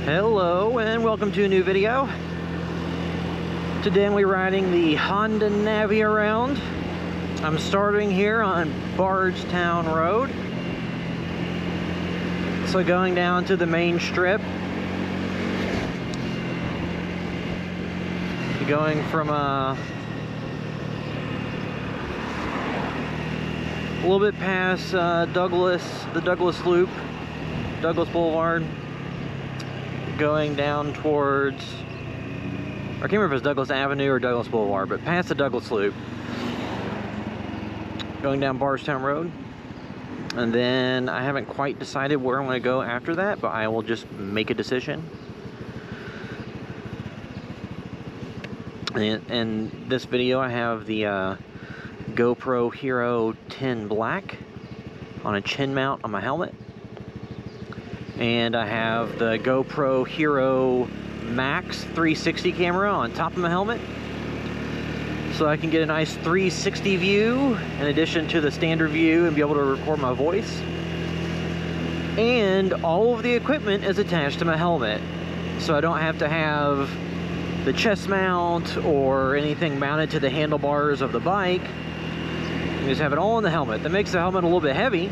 Hello and welcome to a new video. Today we're riding the Honda Navi around. I'm starting here on Bardstown Road. So going down to the main strip. Going from a little bit past the Douglas Loop, Douglas Boulevard. Going down towards, I can't remember if it's Douglas Avenue or Douglas Boulevard, but past the Douglas Loop. Going down Bardstown Road. And then I haven't quite decided where I'm going to go after that, but I will just make a decision. In this video, I have the GoPro Hero 10 Black on a chin mount on my helmet. And I have the GoPro Hero Max 360 camera on top of my helmet. So I can get a nice 360 view in addition to the standard view and be able to record my voice. And all of the equipment is attached to my helmet. So I don't have to have the chest mount or anything mounted to the handlebars of the bike. You just have it all in the helmet. That makes the helmet a little bit heavy.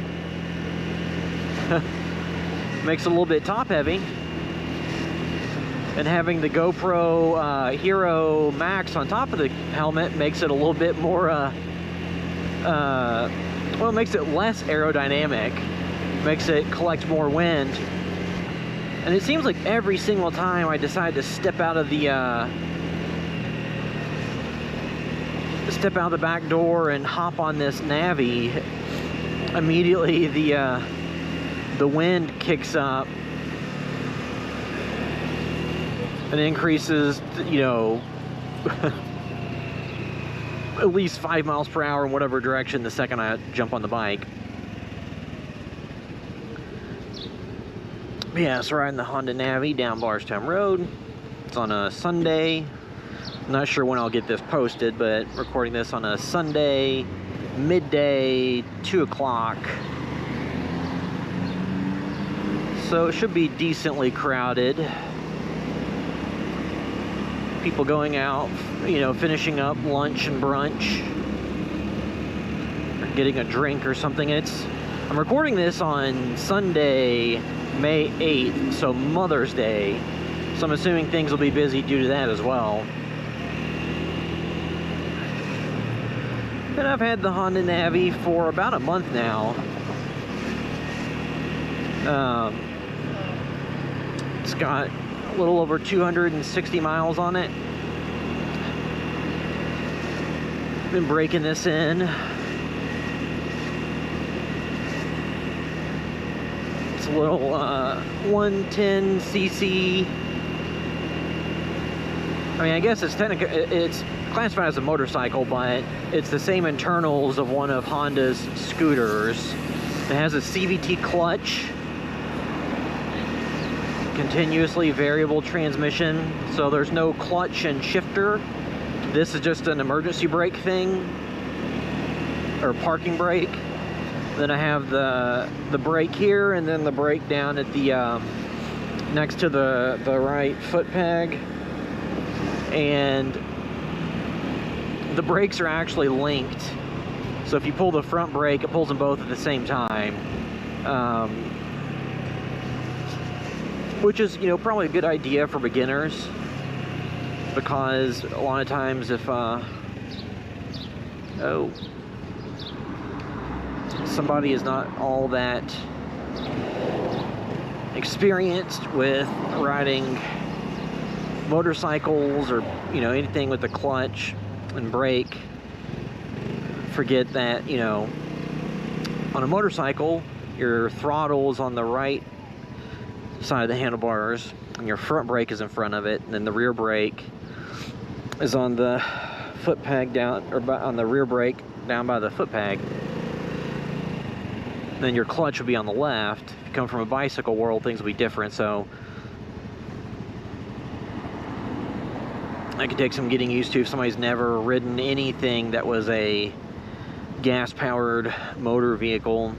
Makes it a little bit top heavy. And having the GoPro Hero Max on top of the helmet makes it a little bit more, well, it makes it less aerodynamic. Makes it collect more wind. And it seems like every single time I decide to step out of the back door and hop on this Navi, immediately the wind kicks up and increases, you know, at least 5 miles per hour in whatever direction the second I jump on the bike. Yeah, so riding the Honda Navi down Bardstown Road. It's on a Sunday. I'm not sure when I'll get this posted, but recording this on a Sunday, midday, 2 o'clock. So it should be decently crowded. People going out, you know, finishing up lunch and brunch. Or getting a drink or something. I'm recording this on Sunday, May 8th, so Mother's Day. So I'm assuming things will be busy due to that as well. And I've had the Honda Navi for about a month now. It's got a little over 260 miles on it. Been breaking this in. It's a little 110cc. I mean, I guess it's classified as a motorcycle, but it's the same internals of one of Honda's scooters. It has a CVT clutch. Continuously variable transmission, so there's no clutch and shifter. This is just an emergency brake thing, or parking brake. Then I have the brake here, and then the brake down at the next to the right foot peg. And the brakes are actually linked, so if you pull the front brake, it pulls them both at the same time. Which is, you know, probably a good idea for beginners, because a lot of times if somebody is not all that experienced with riding motorcycles or, you know, anything with the clutch and brake, forget that, you know, on a motorcycle your throttle is on the right side of the handlebars and your front brake is in front of it, and then the rear brake is on the foot peg down, or on the rear brake down by the foot peg. Then your clutch will be on the left. If you come from a bicycle world, things will be different, so that could take some getting used to if somebody's never ridden anything that was a gas-powered motor vehicle.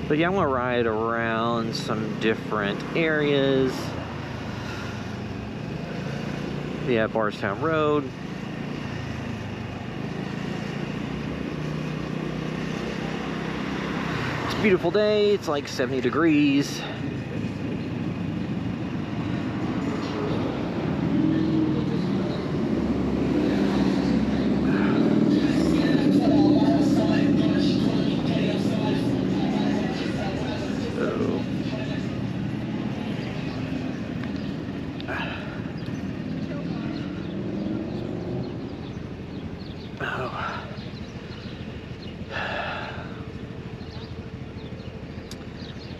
But yeah, I'm gonna ride around some different areas. Yeah, Bardstown Road. It's a beautiful day. It's like 70 degrees.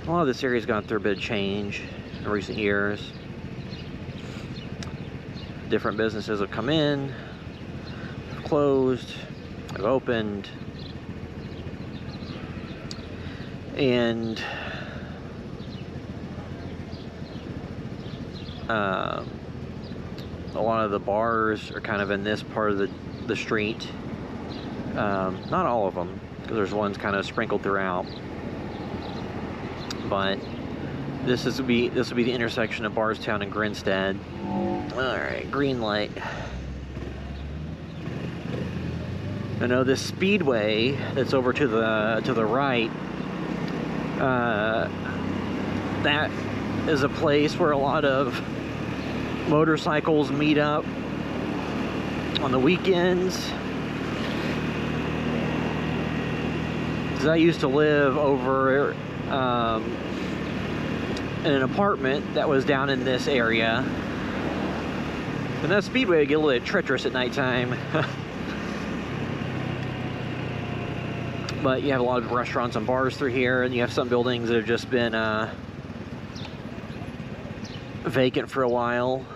A lot of this area's gone through a bit of change in recent years. Different businesses have come in, have closed, have opened, and a lot of the bars are kind of in this part of the street. Not all of them, because there's ones kind of sprinkled throughout. But this will be the intersection of Bardstown and Grinstead. All right, green light. I know this speedway that's over to the right. That is a place where a lot of motorcycles meet up on the weekends. Because I used to live over in an apartment that was down in this area, and that speedway would get a little bit treacherous at nighttime. But you have a lot of restaurants and bars through here, and you have some buildings that have just been vacant for a while.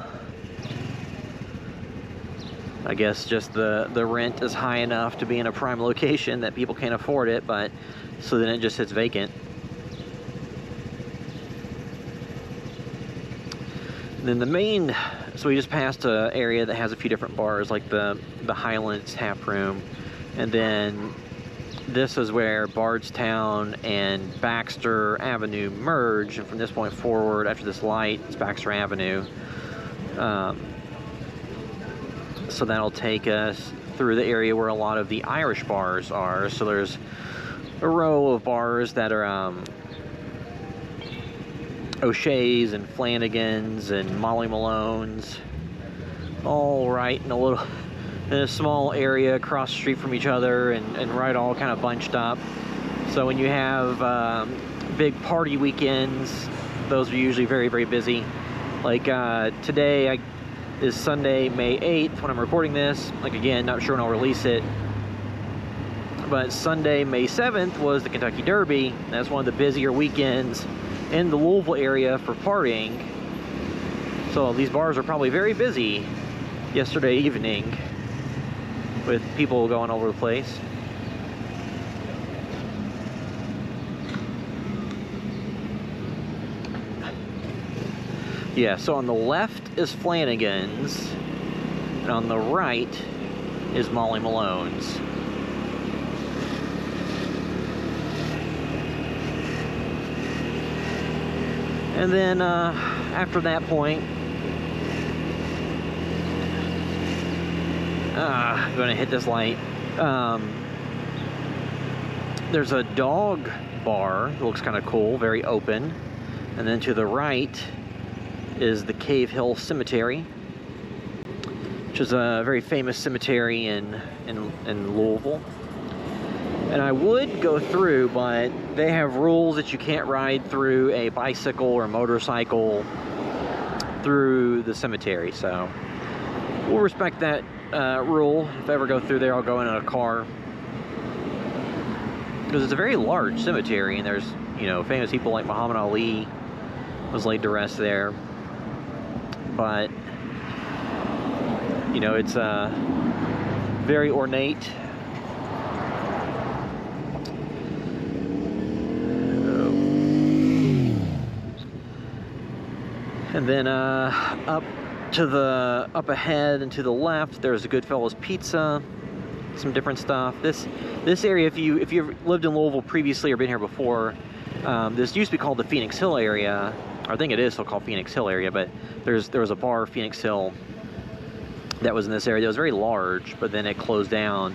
I guess just the rent is high enough to be in a prime location that people can't afford it, but so then it just sits vacant. And then the main, so we just passed an area that has a few different bars, like the Highlands Tap Room, and then this is where Bardstown and Baxter Avenue merge, and from this point forward, after this light, it's Baxter Avenue. So that'll take us through the area where a lot of the Irish bars are. So there's a row of bars that are O'Shea's and Flanagan's and Molly Malone's, all right in a small area across the street from each other, and right all kind of bunched up. So when you have big party weekends, those are usually very, very busy. Like today is Sunday, May 8th when I'm recording this. Like, again, not sure when I'll release it. But Sunday, May 7th was the Kentucky Derby. That's one of the busier weekends in the Louisville area for partying. So these bars are probably very busy yesterday evening with people going all over the place. Yeah, so on the left is Flanagan's, and on the right is Molly Malone's. And then after that point, I'm gonna hit this light. There's a dog bar. It looks kind of cool, very open. And then to the right is the Cave Hill Cemetery, which is a very famous cemetery in Louisville. And I would go through, but they have rules that you can't ride through a bicycle or motorcycle through the cemetery. So we'll respect that rule. If I ever go through there, I'll go in a car, because it's a very large cemetery, and there's, you know, famous people like Muhammad Ali was laid to rest there. But, you know, it's very ornate. And then up ahead and to the left, there's a Goodfellas Pizza, some different stuff. This area, if you've lived in Louisville previously or been here before, This used to be called the Phoenix Hill area. I think it is still called Phoenix Hill area, but there was a bar, Phoenix Hill, that was in this area. It was very large, but then it closed down.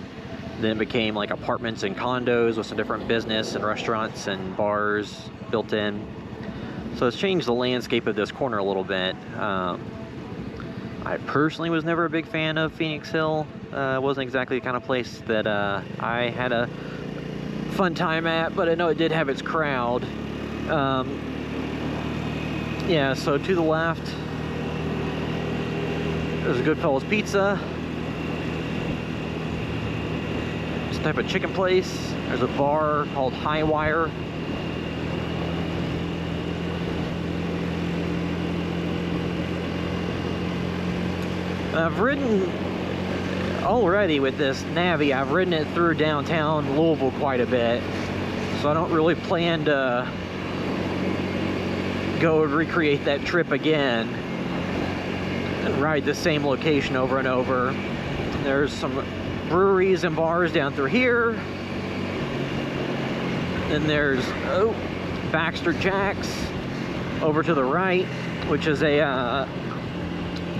Then it became like apartments and condos with some different business and restaurants and bars built in. So it's changed the landscape of this corner a little bit. I personally was never a big fan of Phoenix Hill. It wasn't exactly the kind of place that I had a fun time at, but I know it did have its crowd. Yeah, so to the left, there's a Goodfellas Pizza. This type of chicken place. There's a bar called High Wire. I've ridden already with this Navi. I've ridden it through downtown Louisville quite a bit, so I don't really plan to go and recreate that trip again and ride the same location over and over. There's some breweries and bars down through here. Then there's Baxter Jack's over to the right, which is a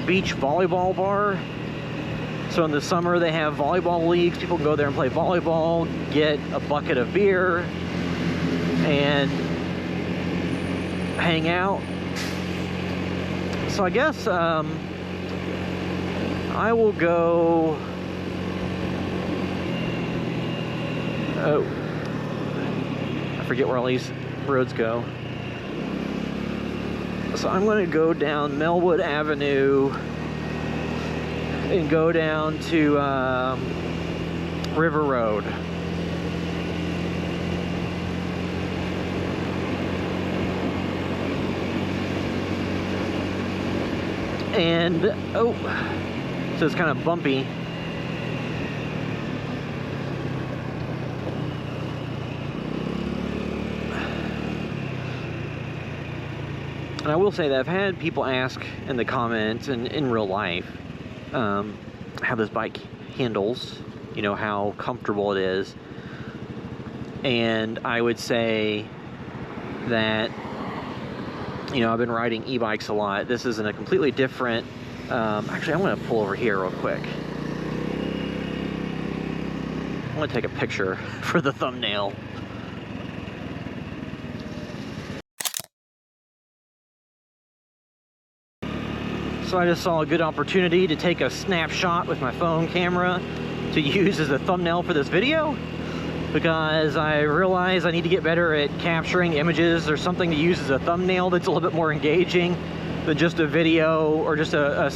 beach volleyball bar. So in the summer they have volleyball leagues. People can go there and play volleyball, get a bucket of beer, and hang out. So I guess I will go. Oh, I forget where all these roads go. So I'm going to go down Mellwood Avenue and go down to River Road. And so it's kind of bumpy. And I will say that I've had people ask in the comments and in real life how this bike handles, you know, how comfortable it is. And I would say that, you know, I've been riding e-bikes a lot. This is in a completely different, actually I'm going to pull over here real quick. I'm going to take a picture for the thumbnail. So I just saw a good opportunity to take a snapshot with my phone camera to use as a thumbnail for this video, because I realize I need to get better at capturing images or something to use as a thumbnail that's a little bit more engaging than just a video or just a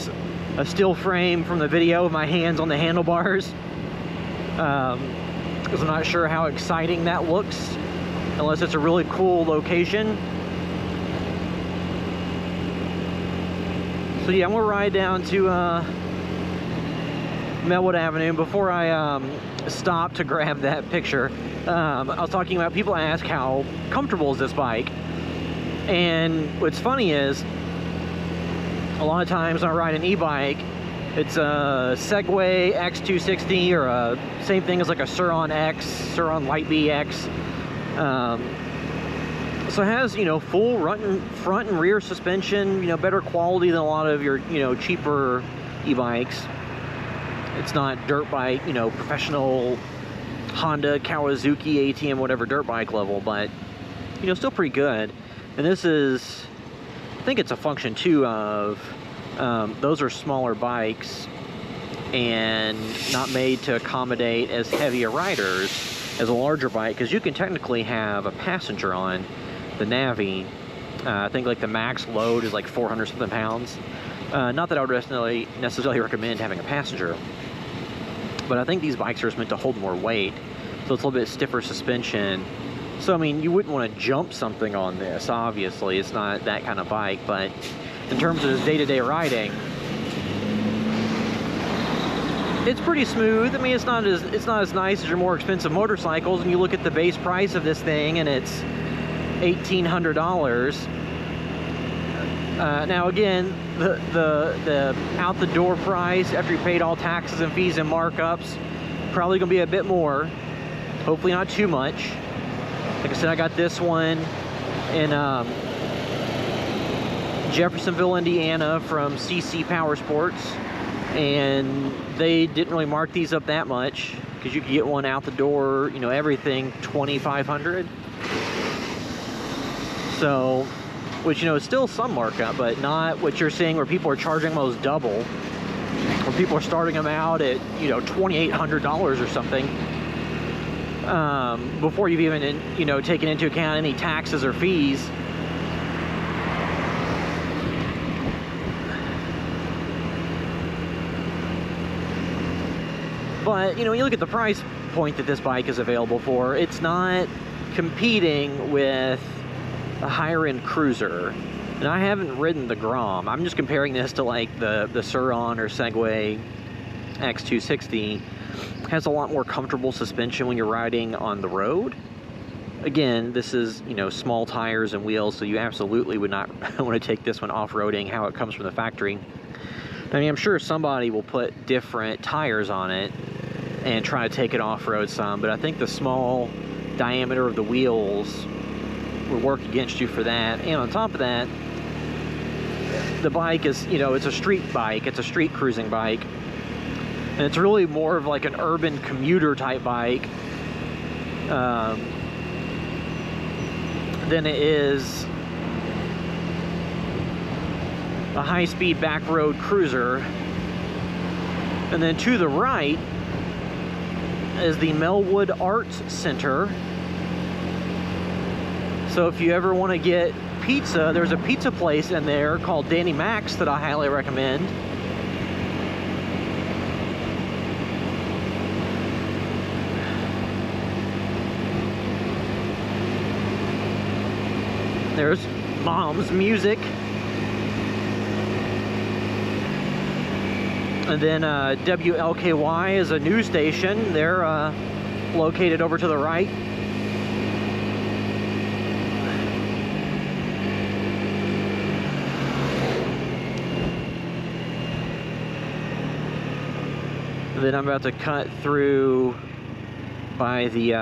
still frame from the video of my hands on the handlebars, because I'm not sure how exciting that looks unless it's a really cool location. So yeah, I'm gonna ride down to Mellwood Avenue. Before I stop to grab that picture, I was talking about, people ask how comfortable is this bike, and what's funny is a lot of times when I ride an e-bike, it's a Segway X260 or a same thing as like a Sur-Ron X, Sur-Ron Light BX. So it has, you know, full front and rear suspension, you know, better quality than a lot of your, you know, cheaper e-bikes. It's not dirt bike, you know, professional Honda, Kawasaki, ATM, whatever dirt bike level, but, you know, still pretty good. And this is, I think it's a function too of, those are smaller bikes and not made to accommodate as heavy a riders as a larger bike, because you can technically have a passenger on the Navi. I think like the max load is like 400 something pounds. Not that I would necessarily recommend having a passenger, but I think these bikes are just meant to hold more weight, so it's a little bit stiffer suspension. So I mean, you wouldn't want to jump something on this, obviously it's not that kind of bike, but in terms of just day-to-day riding, it's pretty smooth. I mean, it's not as nice as your more expensive motorcycles, and you look at the base price of this thing and it's $1,800. Now again, the out the door price after you paid all taxes and fees and markups, probably gonna be a bit more. Hopefully not too much. Like I said, I got this one in Jeffersonville, Indiana, from CC Power Sports, and they didn't really mark these up that much because you could get one out the door, you know, everything $2,500. So, which, you know, is still some markup, but not what you're seeing where people are charging almost double, where people are starting them out at, you know, $2,800 or something, before you've even, you know, taken into account any taxes or fees. But, you know, when you look at the price point that this bike is available for, it's not competing with a higher end cruiser. And I haven't ridden the Grom. I'm just comparing this to like the Sur-Ron or Segway X260. It has a lot more comfortable suspension when you're riding on the road. Again, this is, you know, small tires and wheels, so you absolutely would not want to take this one off-roading how it comes from the factory. I mean, I'm sure somebody will put different tires on it and try to take it off-road some, but I think the small diameter of the wheels would work against you for that. And on top of that, the bike is, you know, it's a street bike, it's a street cruising bike, and it's really more of like an urban commuter type bike than it is a high-speed back road cruiser. And then to the right is the Mellwood Arts Center. So if you ever want to get pizza, there's a pizza place in there called Danny Mac's that I highly recommend. There's Mom's Music. And then WLKY is a news station. They're located over to the right. And then I'm about to cut through by the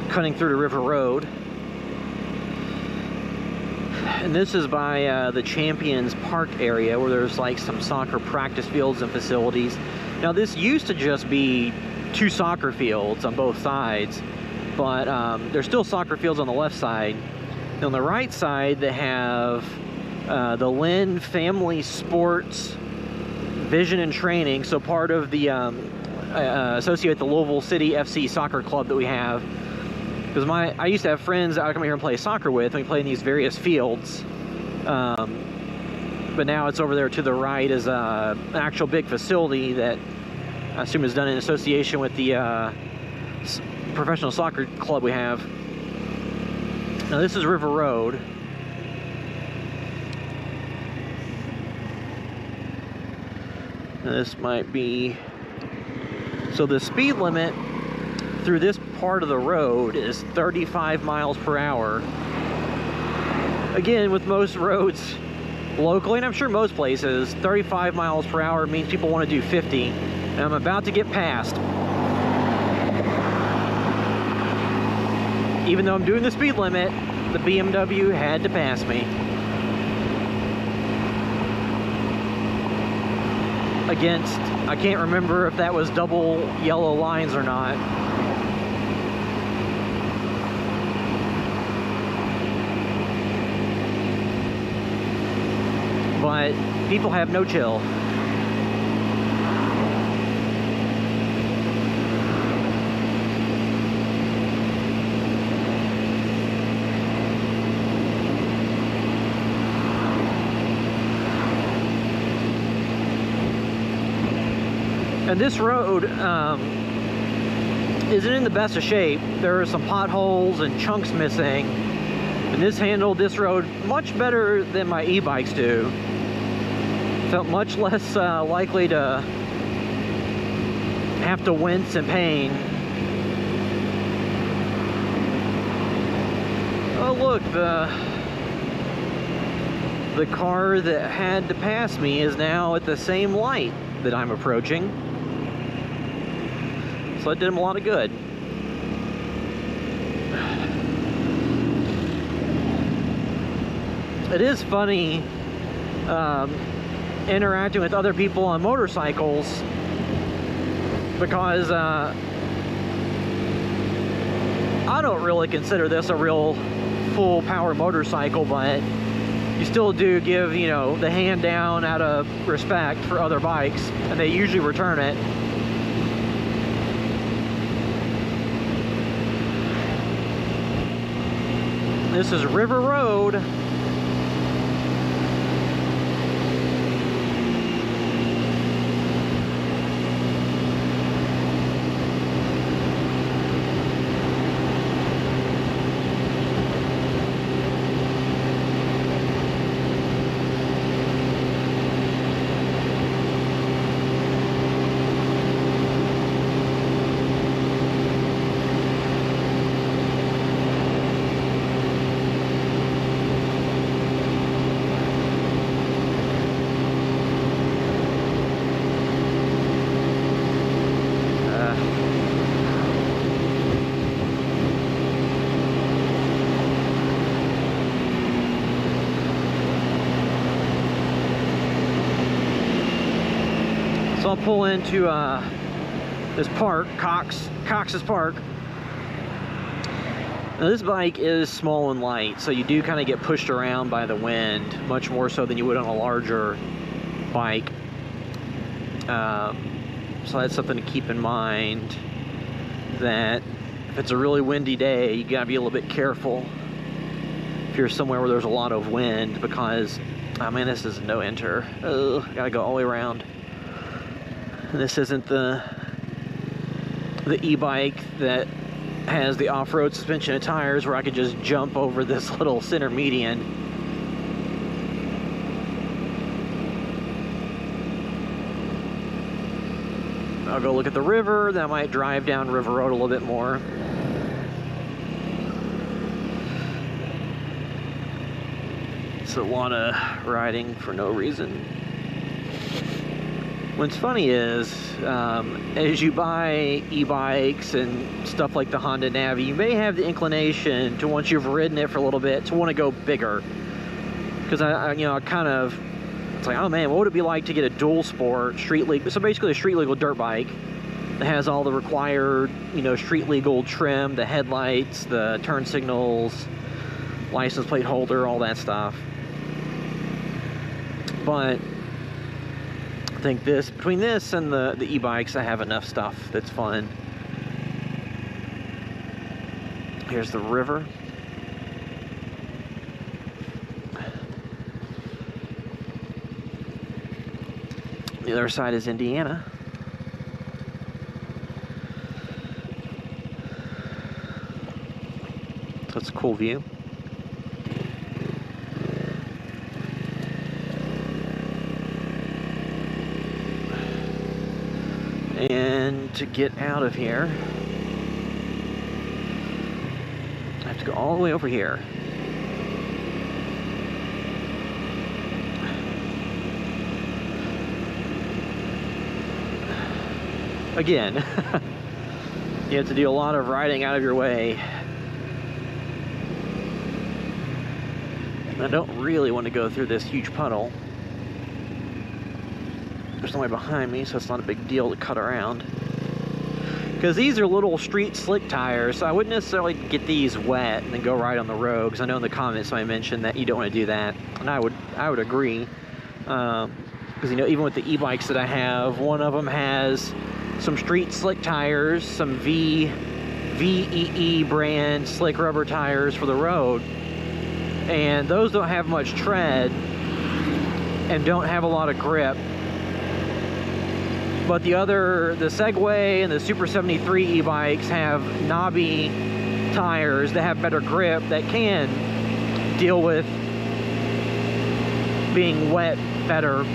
cutting through the River Road. And this is by the Champions Park area where there's like some soccer practice fields and facilities. Now this used to just be 2 soccer fields on both sides, but there's still soccer fields on the left side. And on the right side they have the Lynn Family Sports Vision and Training, so part of the associate with the Louisville City FC soccer club that we have. Because I used to have friends that I would come here and play soccer with, and we play in these various fields. But now it's over there to the right is an actual big facility that I assume is done in association with the professional soccer club we have. Now this is River Road. Now this might be... So the speed limit through this part of the road is 35 miles per hour. Again, with most roads locally, and I'm sure most places, 35 miles per hour means people want to do 50. And I'm about to get past. Even though I'm doing the speed limit, the BMW had to pass me. Against, I can't remember if that was double yellow lines or not. But people have no chill. And this road isn't in the best of shape. There are some potholes and chunks missing. And this handled this road much better than my e-bikes do. Felt much less likely to have to wince in pain. Oh look, the car that had to pass me is now at the same light that I'm approaching. So it did him a lot of good. it is funny interacting with other people on motorcycles, because I don't really consider this a real full power motorcycle, but you still do give, you know, the hand down out of respect for other bikes, and they usually return it. This is River Road. So I'll pull into this park, Cox's Park. Now this bike is small and light, so you do kind of get pushed around by the wind, much more so than you would on a larger bike. So that's something to keep in mind, that if it's a really windy day, you gotta be a little bit careful if you're somewhere where there's a lot of wind, because, oh man, this is no enter. Ugh, gotta go all the way around. And this isn't the e-bike that has the off-road suspension of tires where I could just jump over this little center median. I'll go look at the river, then I might drive down River Road a little bit more. It's a lot of riding for no reason. What's funny is, as you buy e-bikes and stuff like the Honda Navi, you may have the inclination to, once you've ridden it for a little bit, to want to go bigger. Because I kind of, it's like, oh man, what would it be like to get a dual sport street legal? So basically a street legal dirt bike that has all the required, street legal trim, the headlights, the turn signals, license plate holder, all that stuff. But I think between this and the e-bikes, I have enough stuff that's fun. Here's the river. The other side is Indiana. So it's a cool view. And to get out of here, I have to go all the way over here. Again, you have to do a lot of riding out of your way. I don't really want to go through this huge puddle. There's nobody behind me, so it's not a big deal to cut around. Because these are little street slick tires, so I wouldn't necessarily get these wet and then go ride on the road, because I know in the comments somebody mentioned that you don't want to do that, and I would agree. Because even with the e-bikes that I have, one of them has some street slick tires, some VEE brand slick rubber tires for the road, and those don't have much tread and don't have a lot of grip. But the Segway and the Super 73 e-bikes have knobby tires that have better grip, that can deal with being wet better.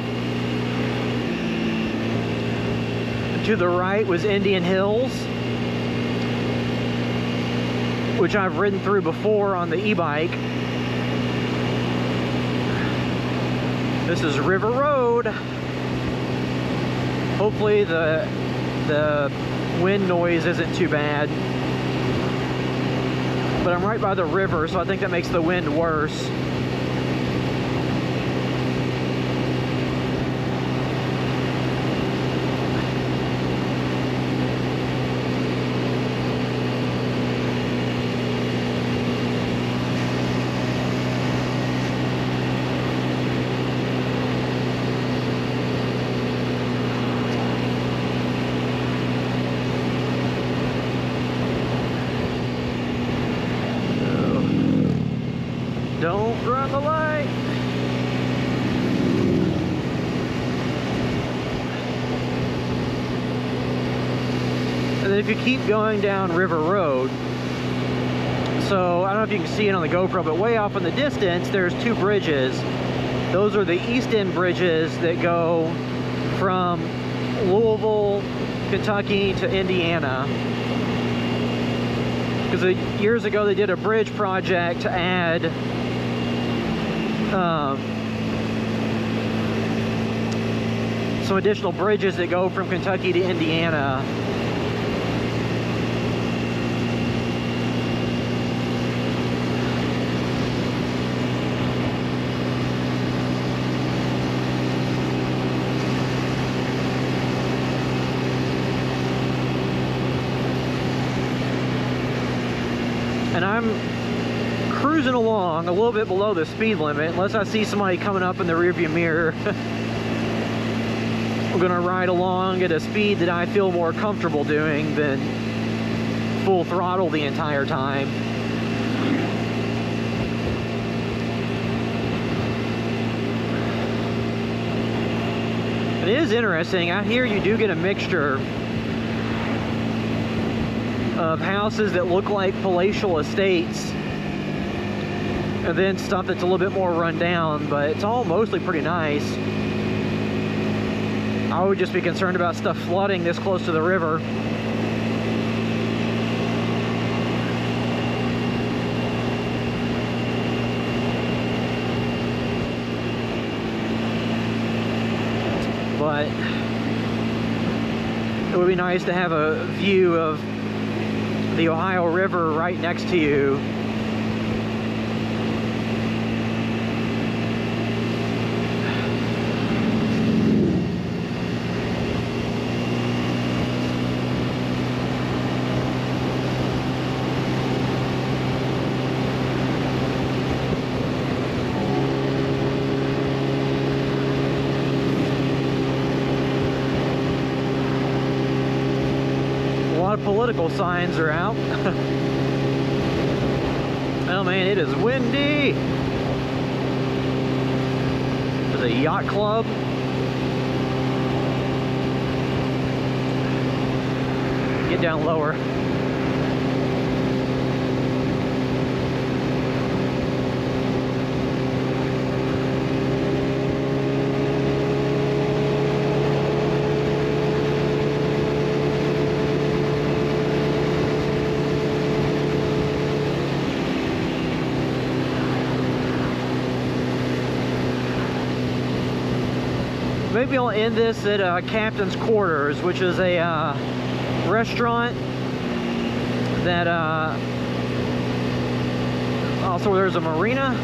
To the right was Indian Hills, which I've ridden through before on the e-bike. This is River Road. Hopefully the wind noise isn't too bad. But I'm right by the river, so I think that makes the wind worse. on the light. And then if you keep going down River Road, so I don't know if you can see it on the GoPro, but way off in the distance, there's two bridges. Those are the East End bridges that go from Louisville, Kentucky to Indiana. Because years ago they did a bridge project to add some additional bridges that go from Kentucky to Indiana. And I'm cruising along a little bit below the speed limit, unless I see somebody coming up in the rearview mirror. I'm gonna ride along at a speed that I feel more comfortable doing than full throttle the entire time. It is interesting, out here you do get a mixture of houses that look like palatial estates and then stuff that's a little bit more run down, but it's all mostly pretty nice. I would just be concerned about stuff flooding this close to the river. But it would be nice to have a view of the Ohio River right next to you. A lot of political signs are out. Oh man, it is windy. There's a yacht club. Get down lower. Maybe I'll end this at Captain's Quarters, which is a restaurant that also there's a marina.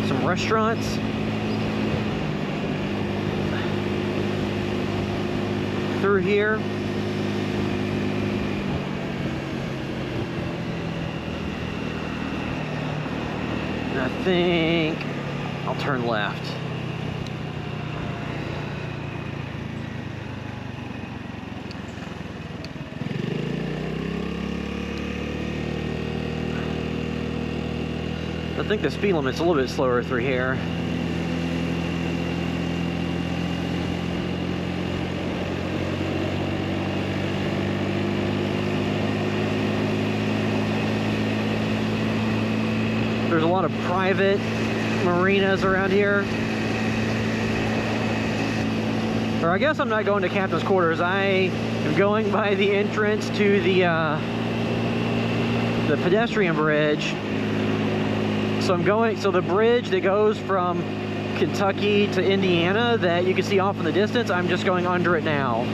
Some restaurants. Through here. I think I'll turn left. I think the speed limit's a little bit slower through here. There's a lot of private marinas around here. Or I guess I'm not going to Captain's Quarters. I am going by the entrance to the pedestrian bridge. So I'm going, so the bridge that goes from Kentucky to Indiana that you can see off in the distance, I'm just going under it now.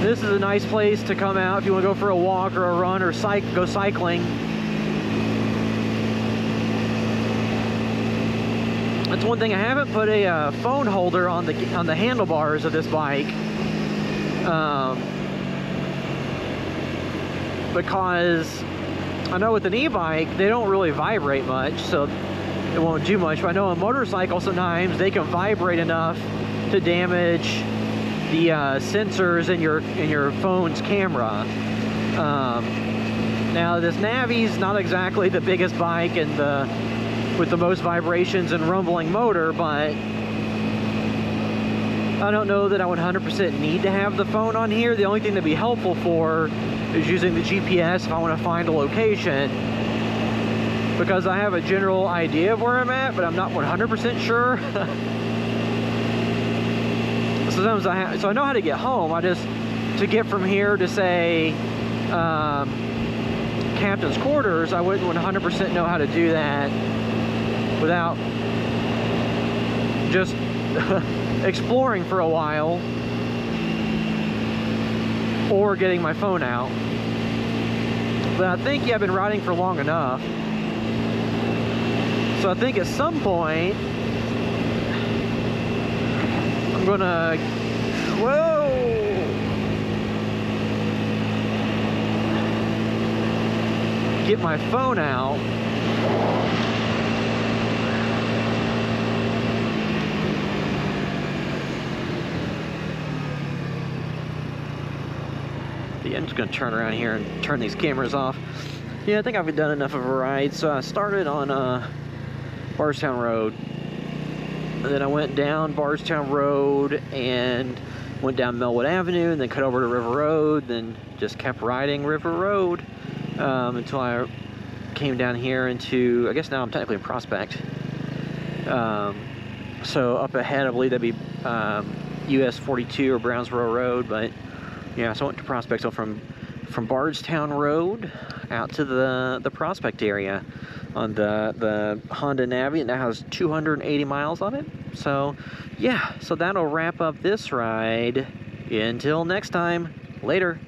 This is a nice place to come out if you want to go for a walk or a run or go cycling. That's one thing, I haven't put a phone holder on the handlebars of this bike because I know with an e-bike they don't really vibrate much, so it won't do much. But I know on motorcycles sometimes they can vibrate enough to damage the sensors in your phone's camera. Now this Navi's not exactly the biggest bike and with the most vibrations and rumbling motor, but I don't know that I would 100% need to have the phone on here. The only thing that'd be helpful for is using the GPS if I want to find a location, because I have a general idea of where I'm at, but I'm not 100% sure. Sometimes so I know how to get home. To get from here to say Captain's Quarters, I wouldn't 100% know how to do that without just exploring for a while or getting my phone out. But I think, yeah, I've been riding for long enough. So I think at some point I'm gonna, get my phone out. Yeah, I'm just gonna turn around here and turn these cameras off. Yeah, I think I've done enough of a ride. So I started on Bardstown Road, and then I went down Bardstown Road and went down Mellwood Avenue, and then cut over to River Road, then just kept riding River Road until I came down here into, I guess now I'm technically in Prospect. So up ahead, I believe that'd be US 42 or Brownsboro Road, but yeah, so I went to Prospect. So from Bardstown Road out to the Prospect area on the Honda Navi, and that has 280 miles on it. So yeah, so that'll wrap up this ride. Until next time, later.